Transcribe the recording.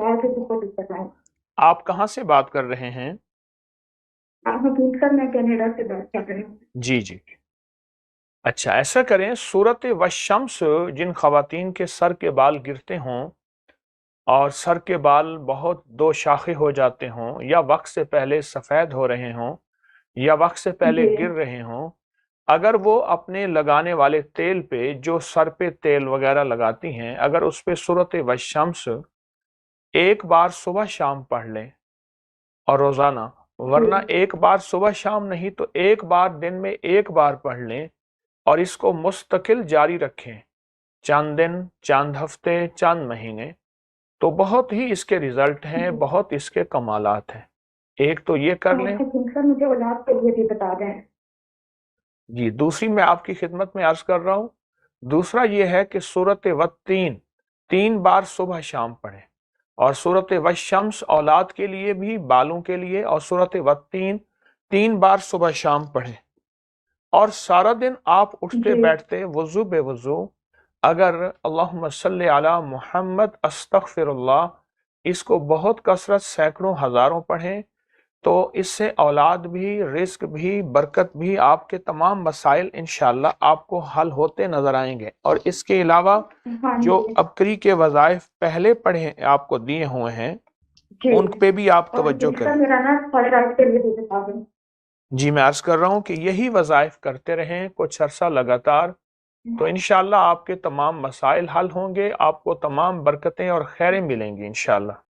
بتایا کہ بہت دقت آئے. آپ کہاں سے بات کر رہے ہیں؟ حقیقت سر میں کینیڈا سے بات کر رہی ہوں. جی جی. اچھا ایسا کریں، سورت والشمس جن خواتین کے سر کے بال گرتے ہوں اور سر کے بال بہت دو شاخے ہو جاتے ہوں، یا وقت سے پہلے سفید ہو رہے ہوں، یا وقت سے پہلے جی گر رہے ہوں، اگر وہ اپنے لگانے والے تیل پہ، جو سر پہ تیل وغیرہ لگاتی ہیں، اگر اس پہ سورت والشمس ایک بار صبح شام پڑھ لیں اور روزانہ، جی ورنہ ایک بار صبح شام نہیں تو ایک بار دن میں ایک بار پڑھ لیں، اور اس کو مستقل جاری رکھیں، چند دن، چند ہفتے، چند مہینے، تو بہت ہی اس کے ریزلٹ ہیں، جی. بہت اس کے کمالات ہیں. ایک تو یہ کر لیں. حقیقت سر مجھے اولاد کے لیے بھی بتا دیں. جی دوسری میں آپ کی خدمت میں عرض کر رہا ہوں، دوسرا یہ ہے کہ سورت والتین 3 بار صبح شام پڑھیں، اور سورت والشمس اولاد کے لیے بھی، بالوں کے لیے، اور سورت والتین 3 بار صبح شام پڑھیں. اور سارا دن آپ اٹھتے جی بیٹھتے وضو بے وضو اگر اللہم صلی علی محمد استغفر اللہ، اس کو بہت کثرت سینکڑوں ہزاروں پڑھیں، تو اس سے اولاد بھی، رزق بھی، برکت بھی، آپ کے تمام مسائل انشاءاللہ آپ کو حل ہوتے نظر آئیں گے. اور اس کے علاوہ ہاں جو جی. ابکری کے وظائف پہلے پڑھے آپ کو دیے ہوئے ہیں، جی ان پہ بھی آپ اور توجہ حقیقت کریں. سر میرا نا فرائض کے لیے بھی بتا دیں. جی میں عرض کر رہا ہوں کہ یہی وظائف کرتے رہیں کچھ عرصہ لگاتار، تو انشاءاللہ آپ کے تمام مسائل حل ہوں گے، آپ کو تمام برکتیں اور خیریں ملیں گی انشاءاللہ.